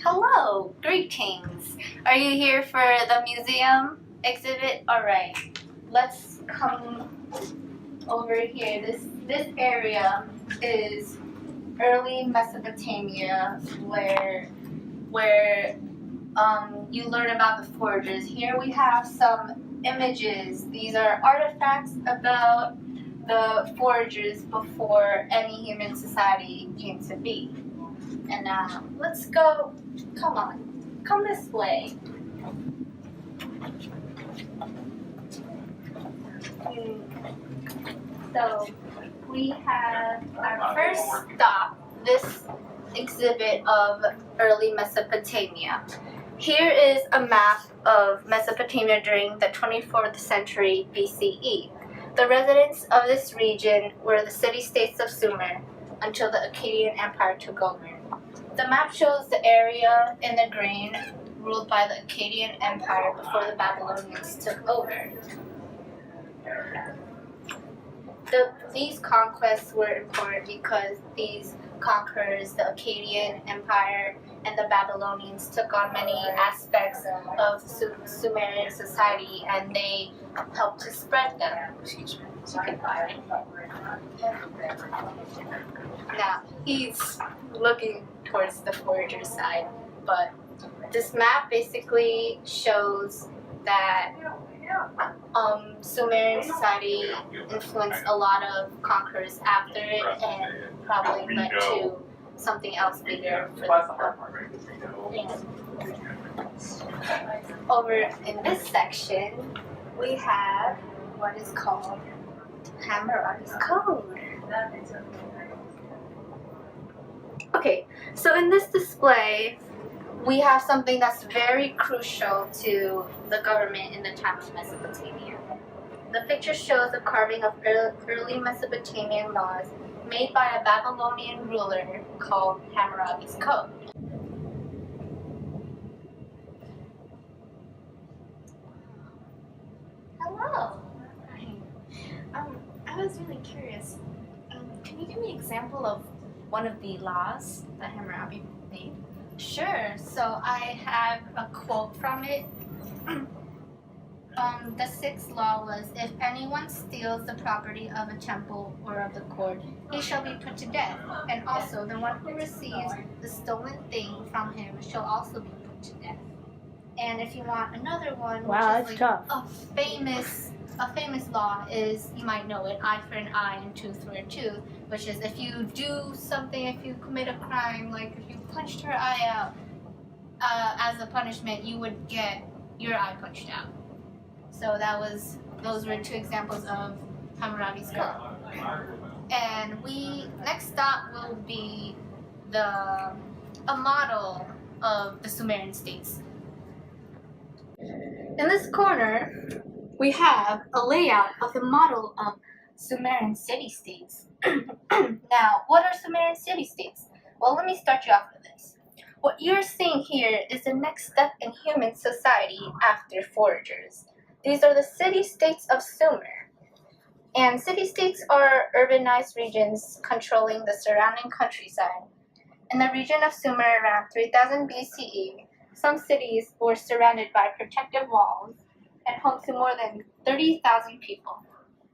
Hello, greetings. Are you here for the museum exhibit? Alright, let's come over here. This area is early Mesopotamia where you learn about the forgers. Here we have some images. These are artifacts about the forgers before any human society came to be. And now, let's go. Come on, come this way. So, we have our first stop, this exhibit of early Mesopotamia. Here is a map of Mesopotamia during the 24th century BCE. The residents of this region were the city-states of Sumer until the Akkadian Empire took over. The map shows the area in the green ruled by the Akkadian Empire before the Babylonians took over. These conquests were important because these conquerors, the Akkadian Empire and the Babylonians, took on many aspects of Sumerian society and they helped to spread them. Now, he's looking towards the forger side, but this map basically shows that Sumerian society influenced a lot of conquerors after it and probably led to something else bigger for this. Over in this section, we have what is called Hammurabi's Code. Okay, so in this display, we have something that's very crucial to the government in the time of Mesopotamia. The picture shows a carving of early Mesopotamian laws made by a Babylonian ruler called Hammurabi's Code. Hello. I was really curious. Can you give me an example of one of the laws that Hammurabi made? Sure. So I have a quote from it. The sixth law was, if anyone steals the property of a temple or of the court, he shall be put to death. And also, the one who receives the stolen thing from him shall also be put to death. And if you want another one, wow, which is that's like tough. a famous law is, you might know it, eye for an eye and tooth for a tooth, which is if you do something, if you commit a crime, like if you punched her eye out, as a punishment, you would get your eye punched out. So those were two examples of Hammurabi's Code. And next stop will be a model of the Sumerian states. In this corner, we have a layout of the model of Sumerian city-states. Now, what are Sumerian city-states? Well, let me start you off with this. What you're seeing here is the next step in human society after foragers. These are the city-states of Sumer. And city-states are urbanized regions controlling the surrounding countryside. In the region of Sumer around 3000 BCE, some cities were surrounded by protective walls and home to more than 30,000 people.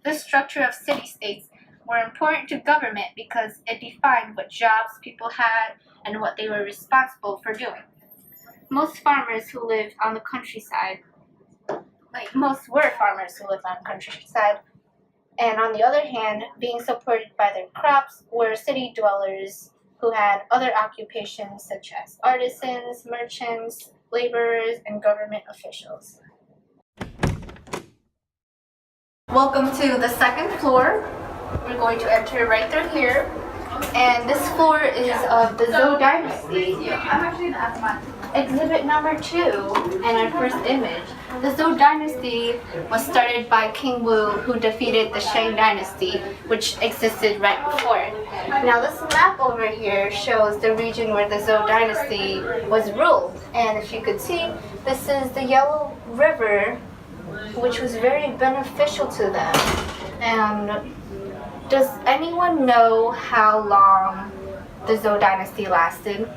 This structure of city-states were important to government because it defined what jobs people had and what they were responsible for doing. Most farmers who lived on the countryside, most were farmers who lived on the countryside, and on the other hand, being supported by their crops were city dwellers who had other occupations such as artisans, merchants, laborers, and government officials. Welcome to the second floor. We're going to enter right through here. And this floor is of the Zhou Dynasty. Exhibit number 2 and our first image. The Zhou Dynasty was started by King Wu, who defeated the Shang Dynasty, which existed right before it. Now this map over here shows the region where the Zhou Dynasty was ruled. And if you could see, this is the Yellow River, which was very beneficial to them. And does anyone know how long the Zhou Dynasty lasted?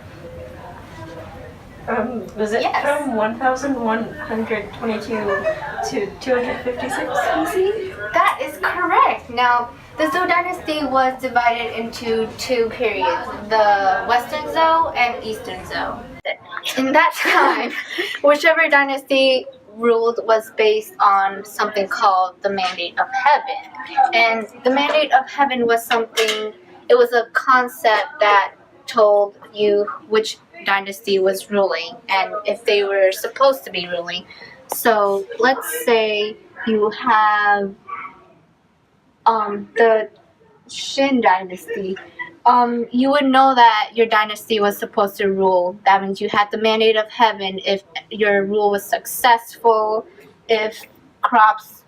Was it Yes. from 1122 to 256 BC? That is correct. Now, the Zhou dynasty was divided into two periods, the Western Zhou and Eastern Zhou. In that time, whichever dynasty ruled was based on something called the Mandate of Heaven. And the Mandate of Heaven was it was a concept that told you which dynasty was ruling and if they were supposed to be ruling. So let's say you have the Shin dynasty. You would know that your dynasty was supposed to rule. That means you had the mandate of heaven if your rule was successful, if crops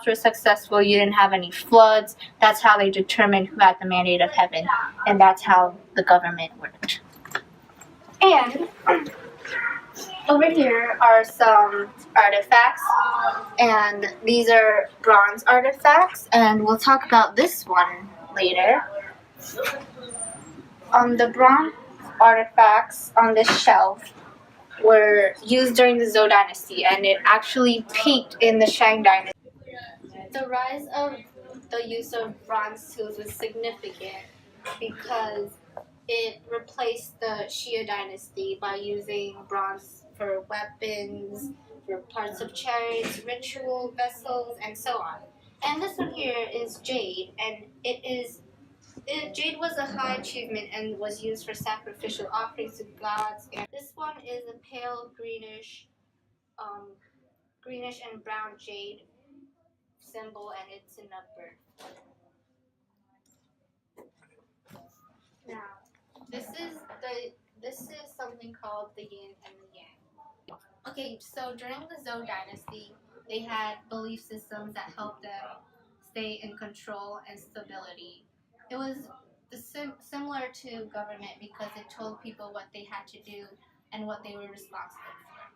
were successful, you didn't have any floods. That's how they determined who had the mandate of heaven, and that's how the government worked. And over here are some artifacts, and these are bronze artifacts, and we'll talk about this one later. The bronze artifacts on this shelf were used during the Zhou dynasty, and it actually peaked in the Shang dynasty. The rise of the use of bronze tools was significant because it replaced the Xia dynasty by using bronze for weapons, for parts of chariots, ritual vessels, and so on. And this one here is jade, and jade was a high achievement and was used for sacrificial offerings to gods. And this one is a pale greenish and brown jade symbol, and it's a number. Now, this is something called the yin and the yang. Okay, so during the Zhou dynasty, they had belief systems that helped them stay in control and stability. It was similar to government because it told people what they had to do and what they were responsible for.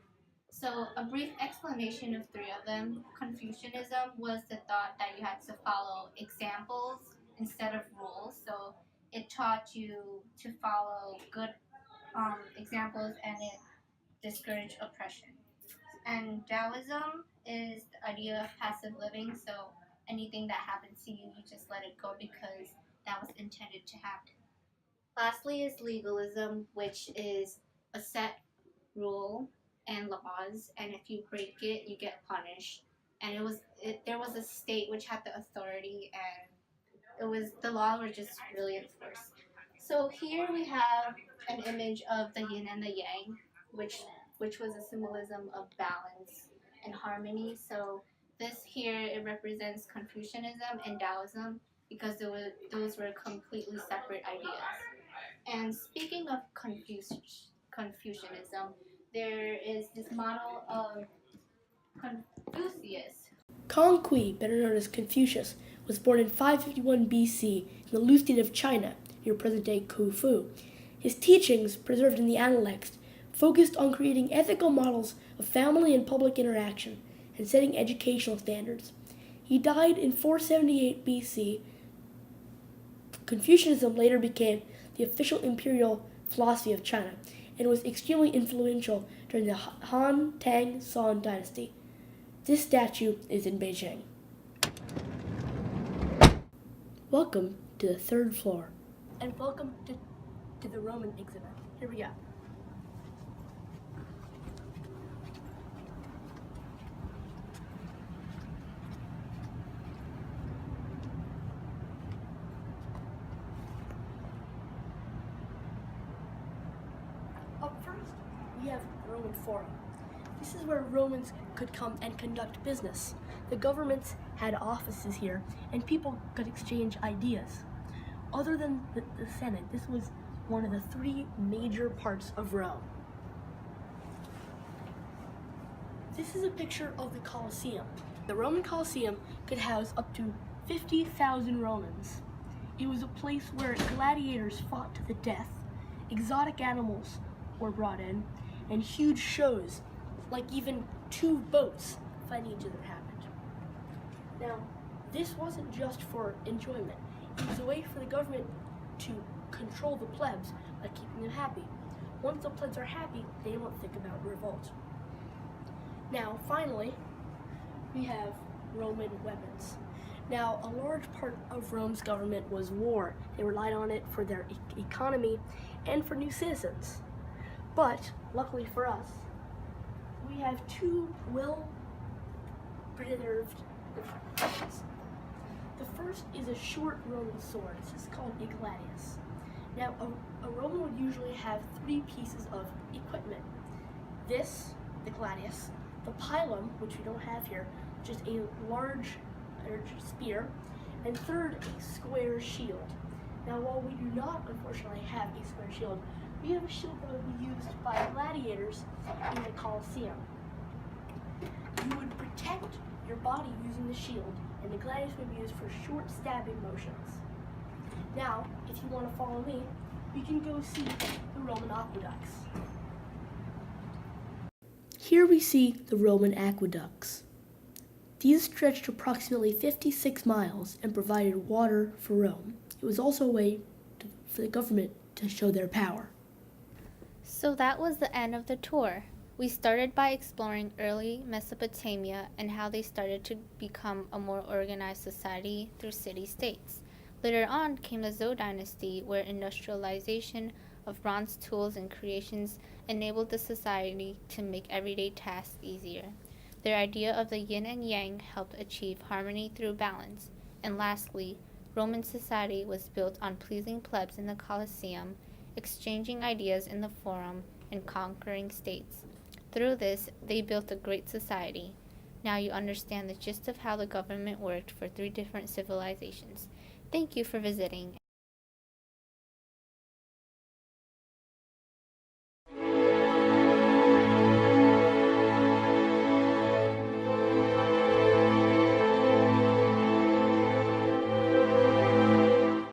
So, a brief explanation of three of them. Confucianism was the thought that you had to follow examples instead of rules. So, it taught you to follow good examples, and it discouraged oppression. And Taoism is the idea of passive living. So, anything that happens to you, you just let it go because that was intended to happen. Lastly is legalism, which is a set rule and laws, and if you break it, you get punished. And there was a state which had the authority, and the law were just really enforced. So here we have an image of the yin and the yang, which was a symbolism of balance and harmony. So this here it represents Confucianism and Taoism because those were completely separate ideas. And speaking of Confucianism, there is this model of Confucius. Kong Kui, better known as Confucius, was born in 551 BC in the Lu state of China, near present-day Khufu. His teachings, preserved in the Analects, focused on creating ethical models of family and public interaction and setting educational standards. He died in 478 BC. Confucianism later became the official imperial philosophy of China and was extremely influential during the Han, Tang, Song dynasty. This statue is in Beijing. Welcome to the third floor. And welcome to the Roman exhibit. Here we go. Up first, we have the Roman Forum. This is where Romans could come and conduct business. The governments had offices here, and people could exchange ideas. Other than the Senate, this was one of the three major parts of Rome. This is a picture of the Colosseum. The Roman Colosseum could house up to 50,000 Romans. It was a place where gladiators fought to the death, exotic animals were brought in, and huge shows, like even two boats fighting each other, happened. Now, this wasn't just for enjoyment. It was a way for the government to control the plebs by keeping them happy. Once the plebs are happy, they won't think about revolt. Now, finally, we have Roman weapons. Now, a large part of Rome's government was war. They relied on it for their economy and for new citizens. But, luckily for us, we have two well-preserved weapons. The first is a short Roman sword. This is called a gladius. Now, a Roman would usually have three pieces of equipment. This, the gladius, the pilum, which we don't have here, which is a large spear, and third, a square shield. Now, while we do not, unfortunately, have a square shield, we have a shield that would be used by gladiators in the Colosseum. You would protect your body using the shield, and the gladius would be used for short stabbing motions. Now, if you want to follow me, we can go see the Roman aqueducts. Here we see the Roman aqueducts. These stretched approximately 56 miles and provided water for Rome. It was also a way for the government to show their power. So that was the end of the tour. We started by exploring early Mesopotamia and how they started to become a more organized society through city-states. Later on came the Zhou dynasty, where industrialization of bronze tools and creations enabled the society to make everyday tasks easier. Their idea of the yin and yang helped achieve harmony through balance. And lastly, Roman society was built on pleasing plebs in the Colosseum, exchanging ideas in the Forum, and conquering states. Through this, they built a great society. Now you understand the gist of how the government worked for three different civilizations. Thank you for visiting.